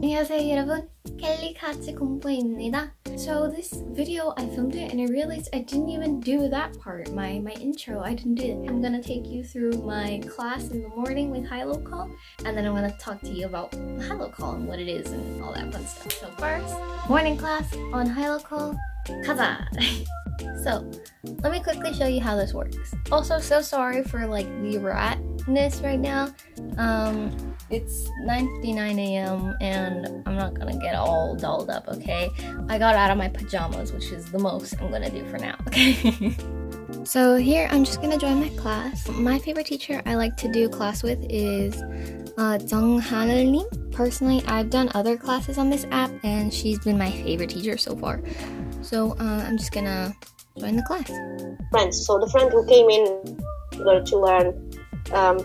안녕하세요 여러분, 켈리 같이 공부입니다. So this video I filmed it and I realized I didn't even do that part, my intro. I didn't do it. I'm gonna take you through my class in the morning with HiLocal, and then I'm gonna talk to you about HiLocal and what it is and all that fun stuff. So first, morning class on HiLocal. 가자! So let me quickly show you how this works. Also, so sorry for like the ratness right now. It's 9:59 a.m. and I'm not gonna get all dolled up, okay? I got out of my pajamas, which is the most I'm gonna do for now, okay? So here I'm just gonna join my class. My favorite teacher I like to do class with is Haneul. Personally, I've done other classes on this app and she's been my favorite teacher so far. So I'm just gonna join the class. Friends. So the friend who came in to learn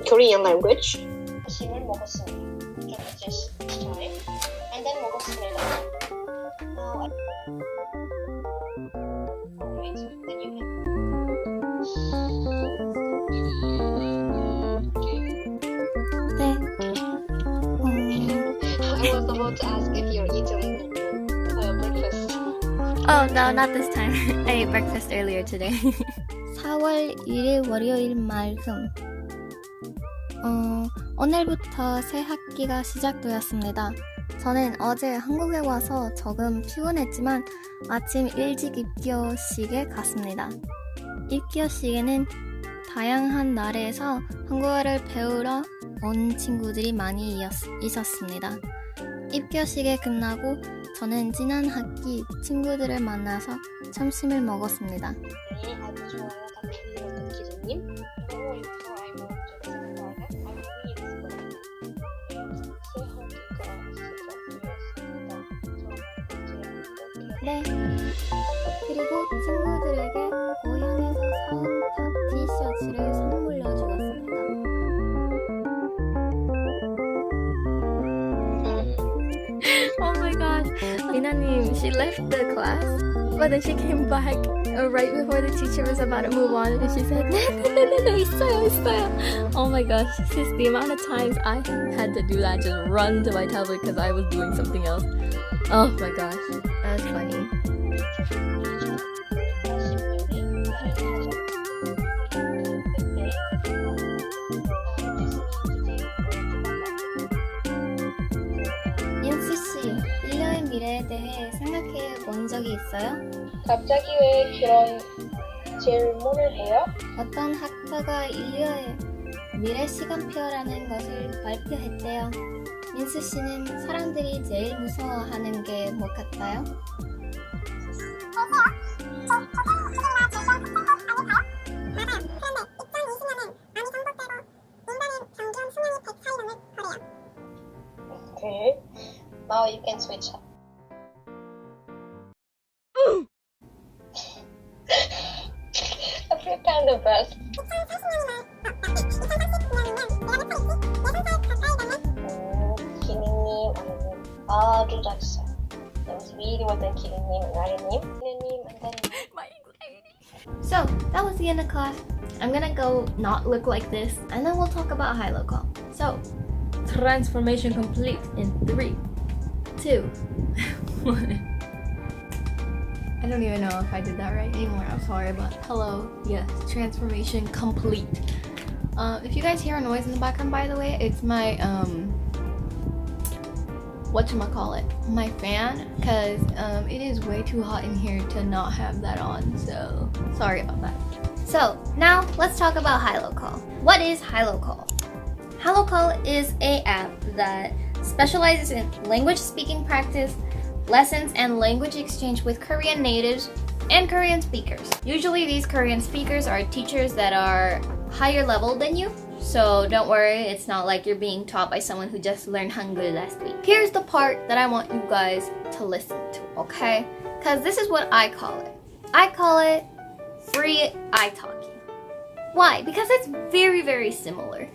Korean language. 아침을 먹었습니다. 좀 this time. And then 먹었습니다. Alright, then you can. 네. I was about to ask if you're eating breakfast. Oh no, not this time. I ate breakfast earlier today. 4월 1일 월요일 말씀. 오늘부터 새 학기가 시작되었습니다. 저는 어제 한국에 와서 조금 피곤했지만 아침 일찍 입교식에 갔습니다. 입교식에는 다양한 나라에서 한국어를 배우러 온 친구들이 많이 있었습니다. 입교식이 끝나고 저는 지난 학기 친구들을 만나서 점심을 먹었습니다. 네, 아주 좋아요. 담임이었던 기자님. 너무 예뻐. 네. 그리고 친구들에게 고향에서 사온 티셔츠를 선물로 주었습니다. Oh my gosh. Lina님, she left the class, but then she came back right before the teacher was about to move on, and she said, no, 있어요. Oh my gosh, sis, the amount of times I had to do that, just run to my tablet because I was doing something else. Oh my gosh, that was funny. 인수씨, 1년의 미래에 대해 생각해 본 적이 있어요? 갑자기 왜 그런 질문을 해요? 어떤 학자가 인류의 미래 시간표라는 것을 발표했대요. 민수 씨는 사람들이 제일 무서워하는 게 뭐 같아요? Okay. Now you can switch up. I feel kind of bad. 기능님, 아니님. 아주 잘했어요. That was really well done, 기능님, 나리님. 기능님, and then My anxiety. So, that was the end of class. I'm gonna go not look like this, and then we'll talk about HiLocal. So, transformation complete in 3, 2, 1. I don't even know if I did that right anymore. I'm sorry, but hello. Yes, transformation complete. If you guys hear a noise in the background, by the way, it's my whatchamacallit, my fan, because it is way too hot in here to not have that on, so sorry about that. So now let's talk about HiLocal. What is HiLocal? HiLocal is an app that specializes in language speaking practice, lessons, and language exchange with Korean natives and Korean speakers. Usually these Korean speakers are teachers that are higher level than you, so don't worry, it's not like you're being taught by someone who just learned Hangul last week. Here's the part that I want you guys to listen to, okay? Because this is what I call it. I call it free iTalki. Why? Because it's very, very similar.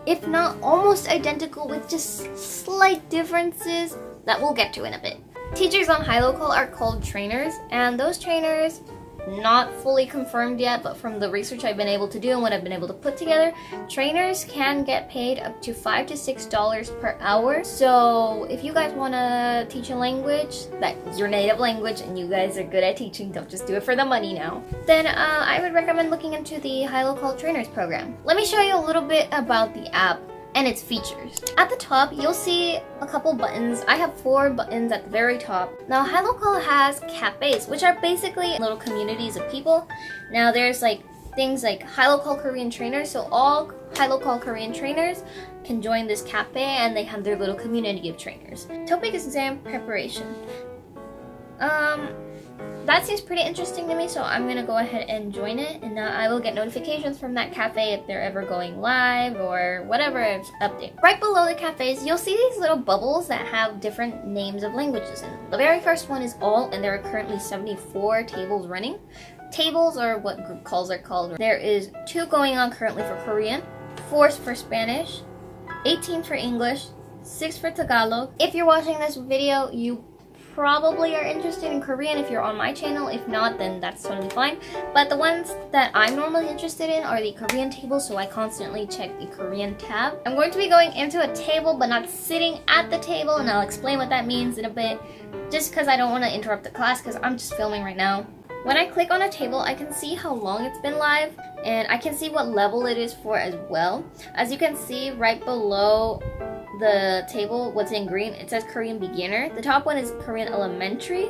if not almost identical with just slight differences that we'll get to in a bit. Teachers on HiLocal are called trainers, and those trainers, not fully confirmed yet, but from the research I've been able to do and what I've been able to put together, trainers can get paid up to $5 to $6 per hour. So if you guys want to teach a language that's your native language and you guys are good at teaching, don't just do it for the money now, then I would recommend looking into the HiLocal Trainers program. Let me show you a little bit about the app and its features. At the top, you'll see a couple buttons. I have 4 buttons at the very top. Now, HiLocal has cafes, which are basically little communities of people. Now, there's like things like HiLocal Korean trainers, so all HiLocal Korean trainers can join this cafe and they have their little community of trainers. Topic exam preparation. That seems pretty interesting to me, so I'm gonna go ahead and join it, and I will get notifications from that cafe if they're ever going live or whatever update. Right below the cafes, you'll see these little bubbles that have different names of languages in them. The very first one is all, and there are currently 74 tables running. Tables are what group calls are called. There is 2 going on currently for Korean, 4 for Spanish, 18 for English, 6 for Tagalog. If you're watching this video, you probably are interested in Korean if you're on my channel. If not, then that's totally fine. But the ones that I'm normally interested in are the Korean tables, so I constantly check the Korean tab. I'm going to be going into a table but not sitting at the table, and I'll explain what that means in a bit, just because I don't want to interrupt the class because I'm just filming right now. When I click on a table, I can see how long it's been live, and I can see what level it is for as well. As you can see right below the table, what's in green, it says Korean beginner. The top one is Korean elementary,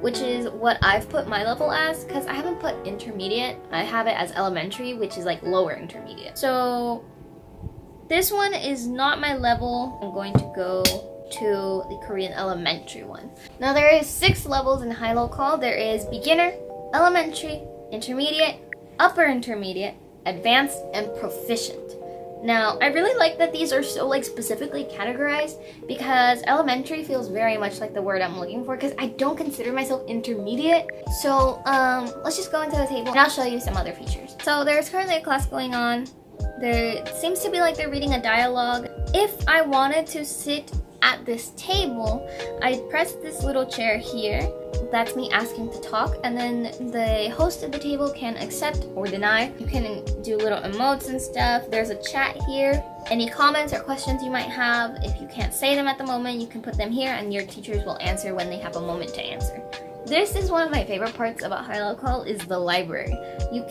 which is what I've put my level as, because I haven't put intermediate. I have it as elementary, which is like lower intermediate. So this one is not my level. I'm going to go to the Korean elementary one. Now there is 6 levels in HiLocal. There is beginner, elementary, intermediate, upper intermediate, advanced, and proficient. Now, I really like that these are so like specifically categorized, because elementary feels very much like the word I'm looking for, because I don't consider myself intermediate. So let's just go into the table and I'll show you some other features. So there's currently a class going on. There seems to be like they're reading a dialogue. If I wanted to sit at this table, I'd press this little chair here. That's me asking to talk, and then the host of the table can accept or deny. You can do little emotes and stuff. There's a chat here. Any comments or questions you might have, if you can't say them at the moment, you can put them here and your teachers will answer when they have a moment to answer. This is one of my favorite parts about HiLocal, is the library. You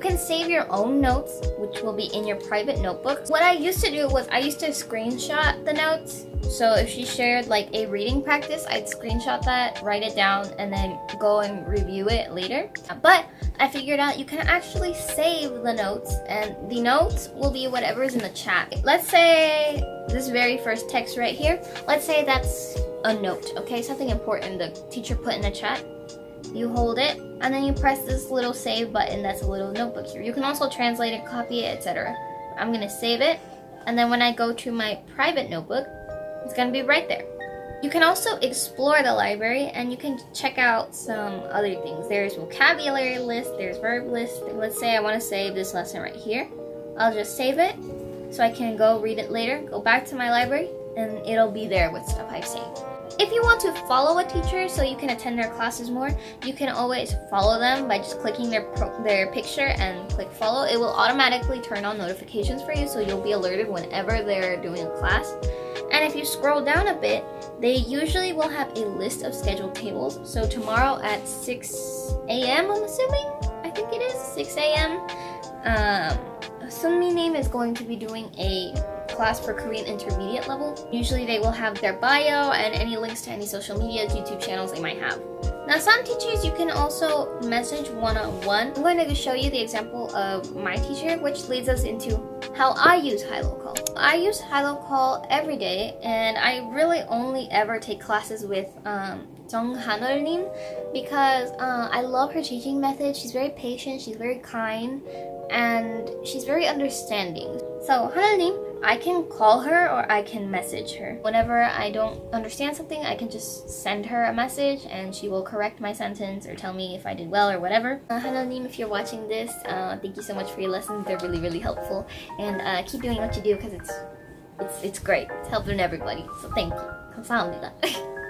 can save your own notes, which will be in your private notebook. What I used to do was I used to screenshot the notes. So if she shared like a reading practice, I'd screenshot that, write it down, and then go and review it later. But I figured out you can actually save the notes, and the notes will be whatever is in the chat. Let's say this very first text right here, let's say that's a note, okay? Something important the teacher put in the chat. You hold it, and then you press this little save button that's a little notebook here. You can also translate it, copy it, etc. I'm gonna save it, and then when I go to my private notebook, it's gonna be right there. You can also explore the library, and you can check out some other things. There's vocabulary list, there's verb list. Let's say I wanna save this lesson right here. I'll just save it, so I can go read it later, go back to my library, and it'll be there with stuff I've saved. If you want to follow a teacher so you can attend their classes more, you can always follow them by just clicking their picture and click follow. It will automatically turn on notifications for you, so you'll be alerted whenever they're doing a class. And if you scroll down a bit, they usually will have a list of scheduled tables. So tomorrow at 6 a.m., I'm assuming? I think it is 6 a.m. Sunmi name is going to be doing a class for Korean intermediate level. Usually they will have their bio and any links to any social media, YouTube channels they might have. Now some teachers you can also message one-on-one. I'm going to show you the example of my teacher, which leads us into how I use HiLocal. I use HiLocal every day, and I really only ever take classes with Haneul 님, because I love her teaching method. She's very patient, she's very kind, and she's very understanding. So 하나님, I can call her or I can message her. Whenever I don't understand something, I can just send her a message and she will correct my sentence or tell me if I did well or whatever. 하나님, if you're watching this, thank you so much for your lessons. They're really, really helpful. And keep doing what you do because it's great. It's helping everybody. So thank you. 감사합니다.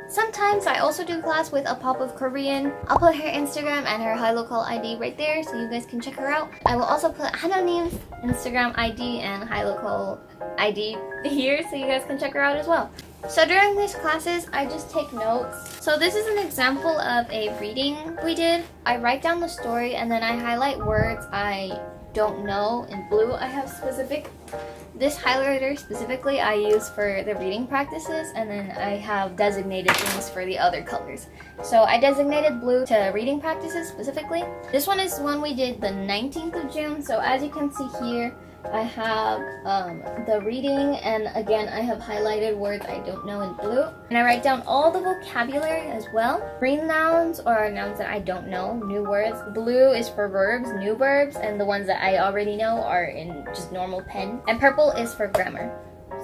Sometimes I also do class with a pop of Korean. I'll put her Instagram and her HiLocal ID right there so you guys can check her out. I will also put 하나님's Instagram ID and HiLocal ID here so you guys can check her out as well. So during these classes, I just take notes. So this is an example of a reading we did. I write down the story and then I highlight words I don't know. In blue, I have specific. This highlighter specifically I use for the reading practices, and then I have designated things for the other colors. So I designated blue to reading practices specifically. This one is one we did the 19th of June. So as you can see here, I have the reading, and again I have highlighted words I don't know in blue, and I write down all the vocabulary as well. Green nouns are nouns that I don't know, new words. Blue is for verbs, new verbs, and the ones that I already know are in just normal pen. And purple is for grammar.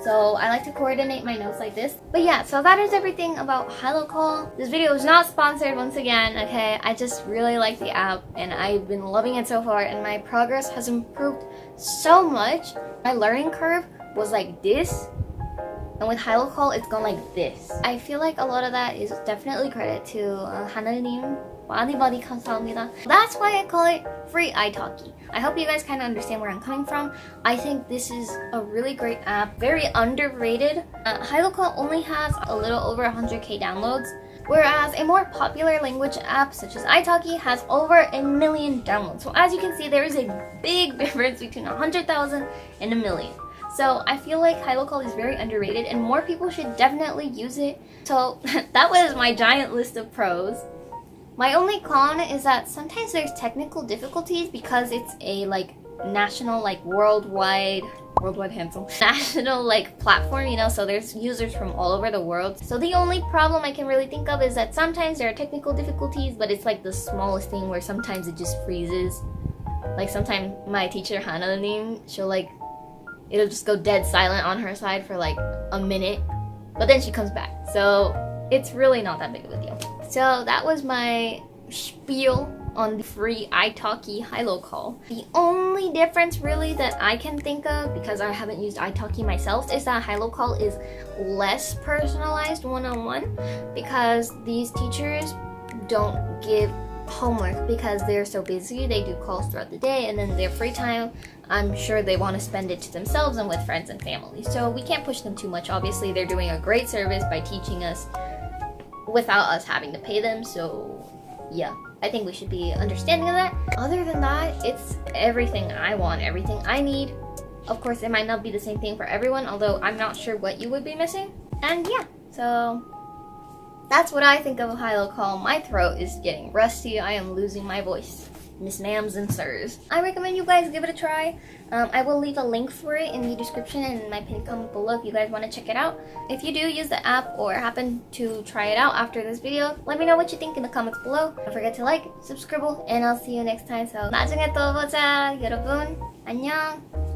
So I like to coordinate my notes like this. But yeah, so that is everything about HiLocal. This video is not sponsored once again, okay? I just really like the app and I've been loving it so far, and my progress has improved so much. My learning curve was like this, and with HiLocal it's gone like this. I feel like a lot of that is definitely credit to 하나님. 많이 감사합니다. That's why I call it free iTalki. I hope you guys kind of understand where I'm coming from. I think this is a really great app, very underrated. HiLocal only has a little over 100k downloads, whereas a more popular language app such as iTalki has over 1 million downloads. So as you can see, there is a big difference between 100,000 and 1 million. So I feel like HiLocal is very underrated and more people should definitely use it. So that was my giant list of pros. My only con is that sometimes there's technical difficulties because it's a national, worldwide handsome national platform, you know, so there's users from all over the world. So the only problem I can really think of is that sometimes there are technical difficulties, but it's like the smallest thing where sometimes it just freezes. Like sometimes my teacher Haneul, it'll just go dead silent on her side for like a minute, but then she comes back. So it's really not that big of a deal. So that was my spiel on the free iTalki HiLocal. The only difference really that I can think of, because I haven't used iTalki myself, is that HiLocal is less personalized one-on-one, because these teachers don't give homework because they're so busy. They do calls throughout the day, and then their free time, I'm sure they want to spend it to themselves and with friends and family. So we can't push them too much. Obviously, they're doing a great service by teaching us without us having to pay them. So yeah, I think we should be understanding of that. Other than that, it's everything I want, everything I need. Of course, it might not be the same thing for everyone, although I'm not sure what you would be missing. And yeah, so that's what I think of HiLocal. My throat is getting rusty. I am losing my voice. Miss Ma'ams and Sirs. I recommend you guys give it a try. I will leave a link for it in the description and in my pinned comment below if you guys want to check it out. If you do use the app or happen to try it out after this video, let me know what you think in the comments below. Don't forget to like, subscribe, and I'll see you next time. So 나중에 또 보자, 여러분. 안녕.